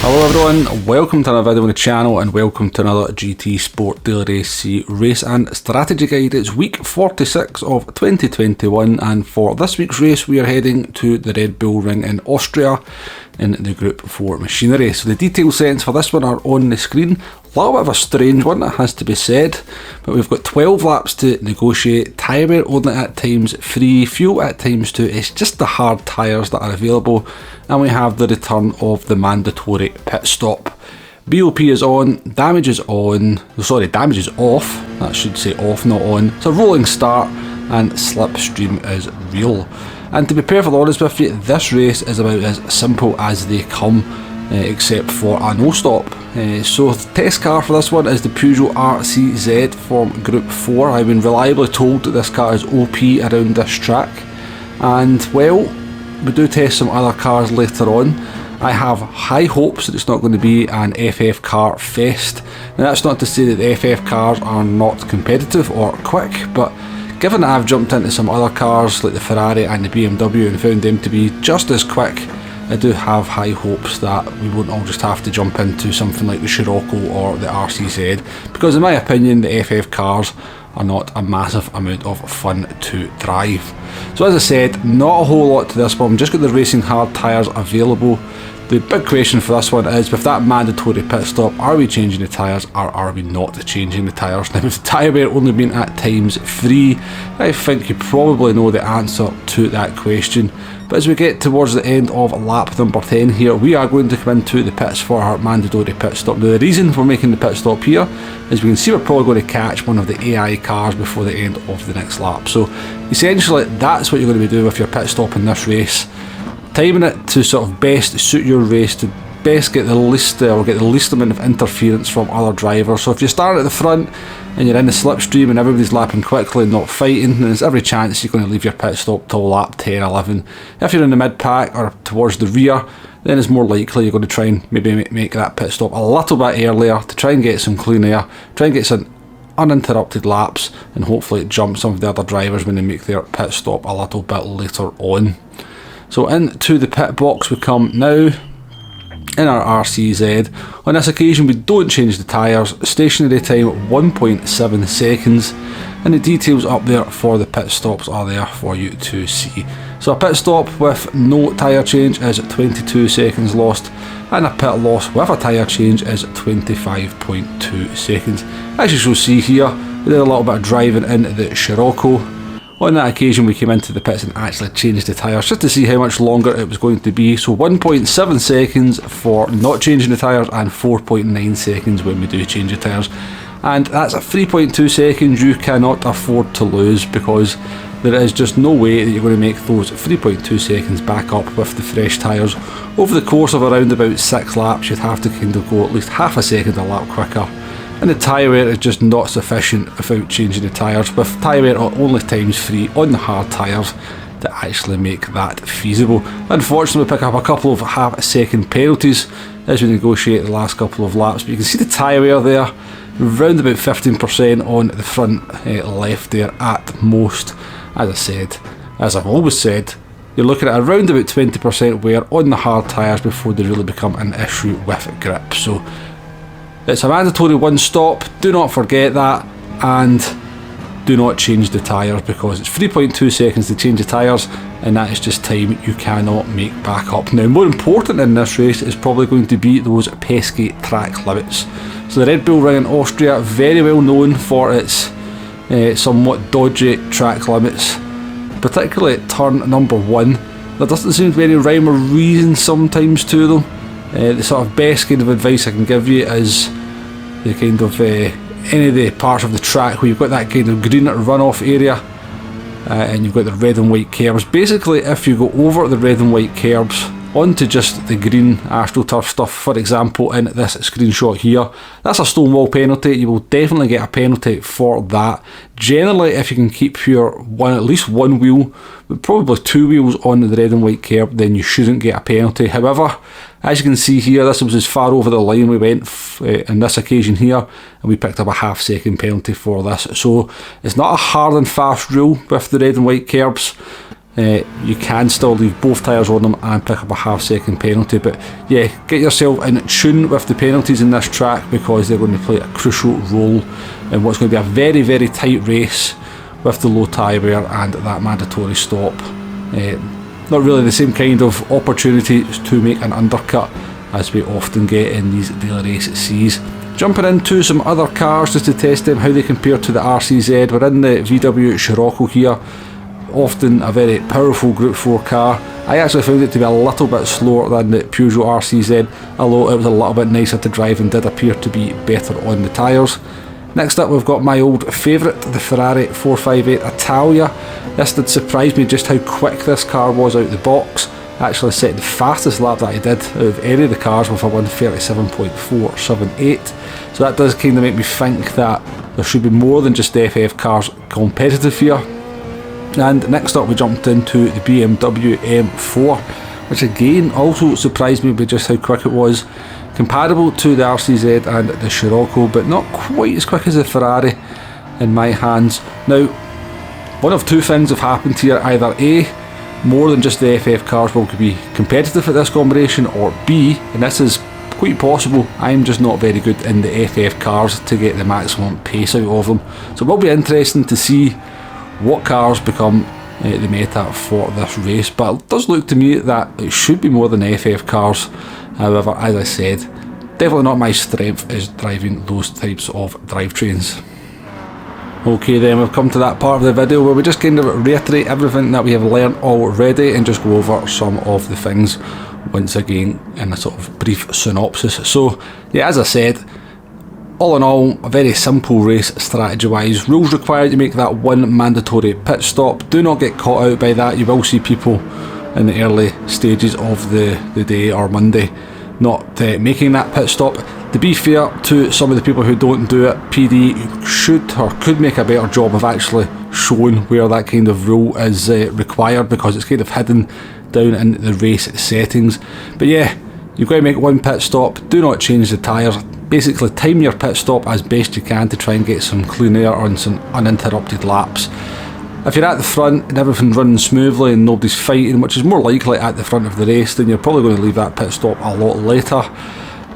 Hello everyone, welcome to another video on the channel and welcome to another GT Sport Daily Race C race and strategy guide. It's week 46 of 2021 and for this week's race we are heading to the Red Bull Ring in Austria in the Group 4 machinery. So the detail settings for this one are on the screen. A little bit of a strange one, it has to be said, but we've got 12 laps to negotiate, tyre wear only at times 3, fuel at times 2, it's just the hard tyres that are available, and we have the return of the mandatory pit stop. BOP is on, damage is off, that should say off, not on. It's a rolling start and slipstream is real. And to be perfectly honest with you, this race is about as simple as they come, except for a no stop. So the test car for this one is the Peugeot RCZ from Gr4. I've been reliably told that this car is OP around this track, and well, we do test some other cars later on. I have high hopes that it's not going to be an FF car fest. Now that's not to say that the FF cars are not competitive or quick, but given that I've jumped into some other cars like the Ferrari and the BMW and found them to be just as quick, I do have high hopes that we won't all just have to jump into something like the Scirroco or the RCZ, because in my opinion the FF cars are not a massive amount of fun to drive. So as I said, not a whole lot to this one. We've just got the racing hard tyres available. The big question for this one is, with that mandatory pit stop, are we changing the tyres or are we not changing the tyres? Now with the tyre wear only being at times 3, I think you probably know the answer to that question. But as we get towards the end of lap number 10 here, we are going to come into the pits for our mandatory pit stop. Now the reason for making the pit stop here is we can see we're probably going to catch one of the AI cars before the end of the next lap. So essentially that's what you're going to be doing with your pit stop in this race. Timing it to sort of best suit your race, to best get the least amount of interference from other drivers. So if you start at the front and you're in the slipstream and everybody's lapping quickly and not fighting, then there's every chance you're going to leave your pit stop till lap 10, 11. If you're in the mid pack or towards the rear, then it's more likely you're going to try and maybe make that pit stop a little bit earlier to try and get some clean air, try and get some uninterrupted laps, and hopefully jump some of the other drivers when they make their pit stop a little bit later on. So into the pit box we come now in our RCZ. On this occasion we don't change the tyres, stationary time 1.7 seconds, and the details up there for the pit stops are there for you to see. So a pit stop with no tyre change is 22 seconds lost, and a pit loss with a tyre change is 25.2 seconds. As you shall see here, we did a little bit of driving in the Scirroco. On that occasion we came into the pits and actually changed the tyres just to see how much longer it was going to be. So 1.7 seconds for not changing the tyres and 4.9 seconds when we do change the tyres. And that's a 3.2 seconds you cannot afford to lose, because there is just no way that you're going to make those 3.2 seconds back up with the fresh tyres. Over the course of around about 6 laps you'd have to kind of go at least half a second a lap quicker. And the tyre wear is just not sufficient without changing the tyres, with tyre wear only times 3 on the hard tyres to actually make that feasible. Unfortunately we pick up a couple of half a second penalties as we negotiate the last couple of laps, but you can see the tyre wear there, around about 15% on the front left there at most. As I said, as I've always said, you're looking at around about 20% wear on the hard tyres before they really become an issue with grip. So it's a mandatory one stop, do not forget that, and do not change the tyres, because it's 3.2 seconds to change the tyres and that is just time you cannot make back up. Now more important in this race is probably going to be those pesky track limits. So the Red Bull Ring in Austria, very well known for its somewhat dodgy track limits, particularly at turn number 1. There doesn't seem to be any rhyme or reason sometimes to them. The sort of best kind of advice I can give you is the kind of any of the parts of the track where you've got that kind of green runoff area and you've got the red and white curbs. Basically if you go over the red and white curbs onto just the green AstroTurf stuff, for example in this screenshot here, that's a stonewall penalty. You will definitely get a penalty for that. Generally if you can keep your at least one wheel, but probably 2 wheels on the red and white curb, then you shouldn't get a penalty. However, as you can see here, this was as far over the line we went on this occasion here, and we picked up a half-second penalty for this. So it's not a hard and fast rule with the red and white curbs. you can still leave both tyres on them and pick up a half-second penalty. But yeah, get yourself in tune with the penalties in this track, because they're going to play a crucial role in what's going to be a very, very tight race with the low tyre wear and that mandatory stop. Not really the same kind of opportunity to make an undercut as we often get in these daily race Cs. Jumping into some other cars just to test them, how they compare to the RCZ. We're in the VW Scirroco here, often a very powerful Group 4 car. I actually found it to be a little bit slower than the Peugeot RCZ, although it was a little bit nicer to drive and did appear to be better on the tyres. Next up we've got my old favourite, the Ferrari 458 Italia. This did surprise me just how quick this car was out the box. I actually set the fastest lap that I did out of any of the cars with a 1:37.478. So that does kind of make me think that there should be more than just FF cars competitive here. And next up we jumped into the BMW M4, which again also surprised me by just how quick it was. Comparable to the RCZ and the Scirocco, but not quite as quick as the Ferrari in my hands. Now, one of two things have happened here: either A, more than just the FF cars will be competitive at this combination, or B, and this is quite possible, I'm just not very good in the FF cars to get the maximum pace out of them. So it will be interesting to see what cars become the meta for this race, but it does look to me that it should be more than FF cars. However, as I said, definitely not my strength is driving those types of drivetrains. Okay then, we've come to that part of the video where we just kind of reiterate everything that we have learned already and just go over some of the things once again in a sort of brief synopsis. So yeah, as I said, all in all, a very simple race strategy wise. Rules require you to make that one mandatory pit stop. Do not get caught out by that. You will see people in the early stages of the day or Monday not making that pit stop. To be fair to some of the people who don't do it, PD should or could make a better job of actually showing where that kind of rule is required, because it's kind of hidden down in the race settings. But yeah, you've got to make one pit stop. Do not change the tyres. Basically time your pit stop as best you can to try and get some clean air on some uninterrupted laps. If you're at the front and everything's running smoothly and nobody's fighting, which is more likely at the front of the race, then you're probably going to leave that pit stop a lot later.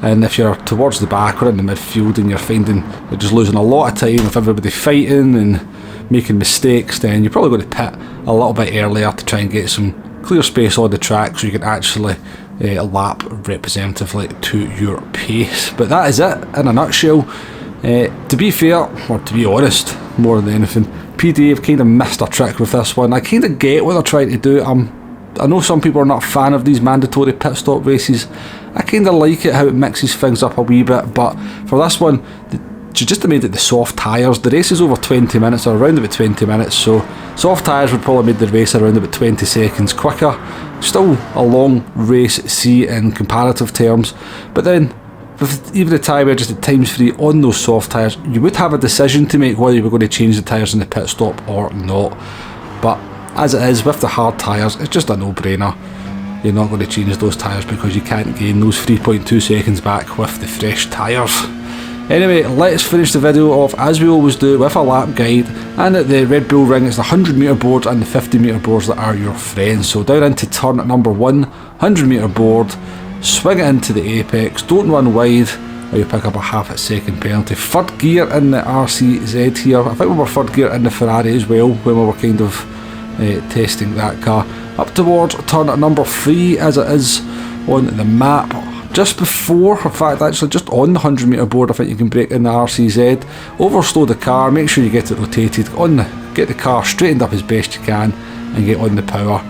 And if you're towards the back or in the midfield and you're finding you're just losing a lot of time with everybody fighting and making mistakes, then you're probably going to pit a little bit earlier to try and get some clear space on the track so you can actually lap representatively to your pace. But that is it in a nutshell. To be fair, or to be honest, more than anything, PD have kind of missed a trick with this one. I kind of get what they're trying to do. I know some people are not a fan of these mandatory pit stop races. I kind of like it how it mixes things up a wee bit, but for this one, she just made it the soft tyres. The race is over 20 minutes, or around about 20 minutes, so soft tyres would probably make the race around about 20 seconds quicker. Still a long race C in comparative terms, but then with even the tyre wear just at ×3 on those soft tyres, you would have a decision to make whether you were going to change the tyres in the pit stop or not. But as it is, with the hard tyres, it's just a no-brainer. You're not going to change those tyres because you can't gain those 3.2 seconds back with the fresh tyres. Anyway, let's finish the video off as we always do with a lap guide, and at the Red Bull Ring it's the 100 metre boards and the 50 metre boards that are your friends. So down into turn number 1, 100 metre board, swing it into the apex, don't run wide or you pick up a half-second penalty. Third gear in the RCZ here. I think we were third gear in the Ferrari as well when we were kind of testing that car. Up towards turn number 3 as it is on the map. Just before, in fact actually just on the 100 metre board, I think you can brake in the RCZ. Overslow the car, make sure you get it rotated, get the car straightened up as best you can and get on the power.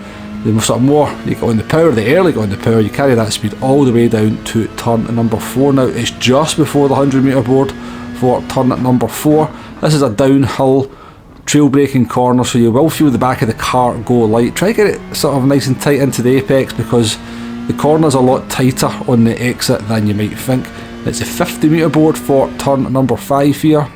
The sort of more you get on the power, the early you get on the power, you carry that speed all the way down to turn number 4. Now it's just before the 100 metre board for turn number 4. This is a downhill trail braking corner, so you will feel the back of the car go light. Try to get it sort of nice and tight into the apex because the corner's a lot tighter on the exit than you might think. It's a 50 metre board for turn number 5 here.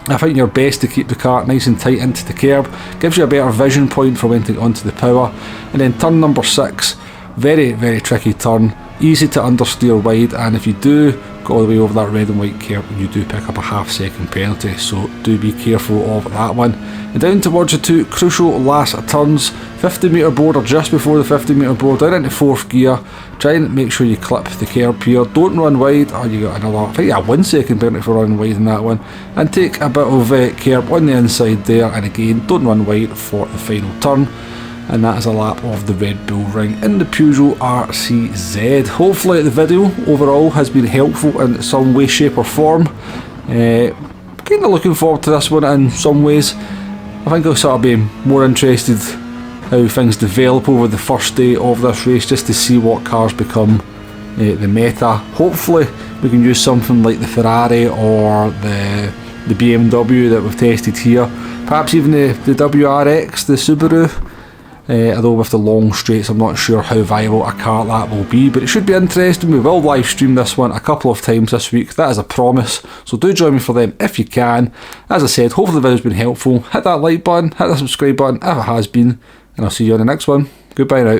I think you're best to keep the car nice and tight into the curb. Gives you a better vision point for when to get onto the power. And then turn number 6, very, very tricky turn. Easy to understeer wide, and if you do got all the way over that red and white curb, you do pick up a half-second penalty, so do be careful of that one. And down towards the two crucial last turns, 50 metre board or just before the 50 metre board, down into 4th gear. Try and make sure you clip the curb here, don't run wide, or you got another, I think, 1 second penalty for running wide in that one. And take a bit of curb on the inside there, and again, don't run wide for the final turn. And that is a lap of the Red Bull Ring in the Peugeot RCZ. Hopefully the video overall has been helpful in some way, shape or form. Kind of looking forward to this one in some ways. I think I'll sort of be more interested how things develop over the first day of this race, just to see what cars become the meta. Hopefully we can use something like the Ferrari or the BMW that we've tested here. Perhaps even the WRX, the Subaru. Although with the long straights I'm not sure how viable a car that will be, but it should be interesting. We will live stream this one a couple of times this week, that is a promise, so do join me for them if you can. As I said, hopefully the video's been helpful. Hit that like button, hit the subscribe button if it has been, and I'll see you on the next one. Goodbye now.